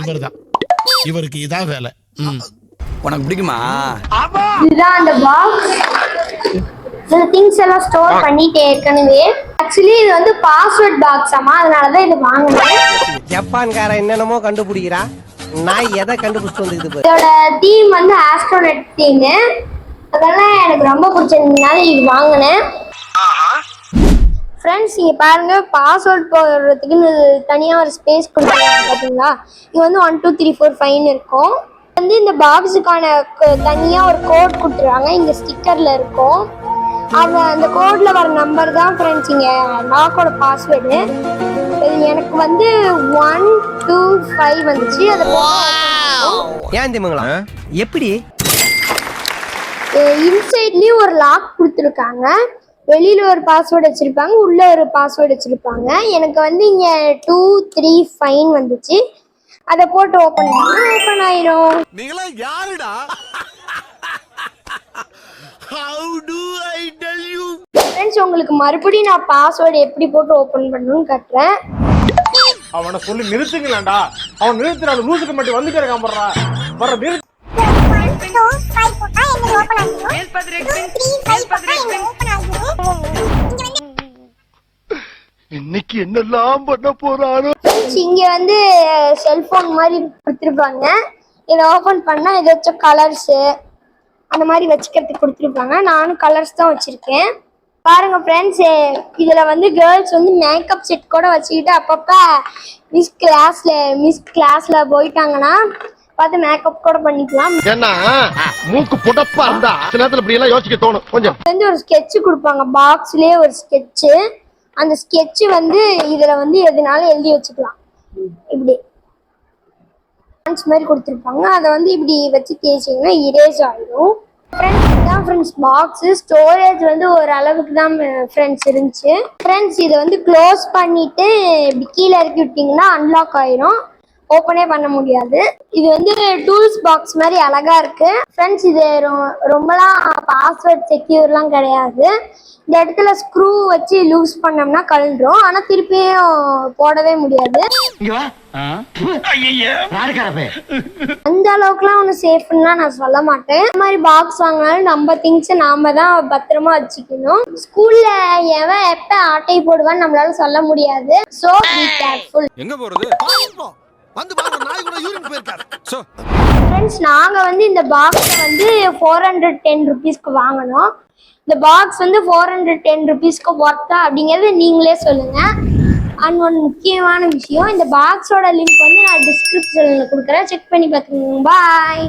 இவர்தான். இவருக்கு இதான் வேலை. உனக்கு பிடிக்குமா? இதுதான் அந்த பாக்ஸ். இந்த திங்ஸ் எல்லாம் ஸ்டோர் பண்ணிட்டு ஏற்கனவே. ஆக்சுவலி இது வந்து பாஸ்வேர்ட் பாக்ஸ் ஆமா, அதனாலதான் இது வாங்கினேன். ஜப்பான்கார என்னென்னமோ கண்டுபிடிக்கிறா, நான் எதை கண்டுபிடிச்சு வந்துக்குது. இதோட தீம் வந்து ஆஸ்ட்ரோனட் தீம். அதெல்லாம் எனக்கு ரொம்ப பிடிச்சிருந்ததுனால இது வாங்கினேன். ஃப்ரெண்ட்ஸ் இங்கே பாருங்க, பாஸ்வேர்ட் போடுறதுக்குன்னு தனியாக ஒரு ஸ்பேஸ் கொடுத்துருக்காங்க பார்த்தீங்களா. இது வந்து 1 2 3 4 5 இருக்கும். வந்து இந்த பாக்ஸுக்கான தனியாக ஒரு கோட் கொடுத்துருவாங்க. இங்கே ஸ்டிக்கரில் இருக்கும். அந்த கோடில் வர நம்பர் தான் ஃப்ரெண்ட்ஸ் இங்கே லாக்கோட பாஸ்வேர்டு. எனக்கு வந்து 1 2 5 வந்துச்சு. அதை ஏன் தெரியுங்களா எப்படி இன்சைட்லேயும் ஒரு லாக் கொடுத்துருக்காங்க. வெளியில ஒரு பாஸ்வேர்டு வச்சிருப்பாங்க, உள்ள ஒரு பாஸ்வேர்டு வச்சிருப்பாங்க. எனக்கு வந்து இங்க 2 3 5 வந்துச்சு. அதை போட்டு ஓபன் பண்ணா ஓபன் ஆயிரும். நீங்களா யாருடா? How do I tell you? Friends உங்களுக்கு மறுபடியும் நான் பாஸ்வேர்டு எப்படி போட்டு ஓபன் பண்ணணும்னு காட்டுறேன். அவனை சொல்லி நிறுத்துங்களேன்டா. அவன் நிறுத்துறான், லூசுக்கு மட்டும் வந்துட்டே இருக்கான். வர நிறுத்து. இன்னைக்கு என்னெல்லாம் பண்ண போறாரோ. இங்க வந்து செல்போன் மாதிரி கொடுத்துருப்பாங்க. இதை ஓபன் பண்ணா ஏதாச்சும் கலர்ஸ் அந்த மாதிரி வச்சுக்கிறதுக்கு கொடுத்துருப்பாங்க. நானும் கலர்ஸ் தான் வச்சிருக்கேன். பாருங்க ஃப்ரெண்ட்ஸ், இதுல வந்து கேர்ள்ஸ் வந்து மேக்கப் செட் கூட வச்சுக்கிட்டு அப்பப்ப மிஸ் கிளாஸ்ல போயிட்டாங்கன்னா பார்த்து மேக்கப் கூட பண்ணிக்கலாம். ஏன்னா மூக்கு புடப்பா இருந்தா சில நேரத்துல இப்படி எல்லாம் யோசிக்க தோணும். கொஞ்சம் வந்து ஒரு ஸ்கெட்ச் கொடுப்பாங்க, பாக்ஸ்லயே ஒரு ஸ்கெட்ச். அந்த ஸ்கெட்ச் வந்து இதுல வந்து எதுனாலும் எழுதி வச்சுக்கலாம். இப்படி மாதிரி கொடுத்துருப்பாங்க. அதை வந்து இப்படி வச்சு தேய்ச்சிங்கன்னா இரேஸ் ஆயிடும். ஃப்ரெண்ட்ஸ் பாக்ஸ் ஸ்டோரேஜ் வந்து ஒரு அளவுக்கு தான் ஃப்ரெண்ட்ஸ் இருந்துச்சு. ஃப்ரெண்ட்ஸ் இதை வந்து க்ளோஸ் பண்ணிட்டு இப்படி கீழே இறக்கி விட்டீங்கன்னா அன்லாக் ஆயிரும். ஓப்பனே பண்ண முடியாது. இது வந்து டூல்ஸ் பாக்ஸ் மாதிரி அழகா இருக்கு. ஃப்ரெண்ட்ஸ் இது ரொம்பலாம் பாஸ்வேர்ட் செக்யூர்லாம் கிடையாது. இந்த இடத்துல ஸ்க்ரூ வச்சு லூஸ் பண்ணோம்னா கழண்டுரும். ஆனா திருப்பியும் போடவே முடியாது. அந்த அளவுக்குலாம் ஒன்றும் சேஃப்னா நான் சொல்ல மாட்டேன். இந்த மாதிரி பாக்ஸ் வாங்கினாலும் நம்ம திங்ஸ் நாம தான் பத்திரமா வச்சுக்கணும். ஸ்கூல்ல எவன் எப்ப ஆட்டை போடுவான்னு நம்மளால சொல்ல முடியாது. So be careful. எங்க போறது? வந்து பாருங்க, நாய் கூட யூரின் போயிருக்காரு. ஃப்ரெண்ட்ஸ் நாங்க வந்து இந்த பாக்ஸை வந்து 410 ருபீஸ்க்கு வாங்கினோம். இந்த பாக்ஸ் வந்து 410 ருபீஸ்க்கு ஒர்த்தா அப்படிங்கறத நீங்களே சொல்லுங்க. அண்ட் ஒன் முக்கியமான விஷயம், இந்த பாக்ஸோட லிங்க் வந்து நான் டிஸ்கிரிப்ஷன்ல கொடுக்குறேன். செக் பண்ணி பார்த்துக்கோங்க. பாய்.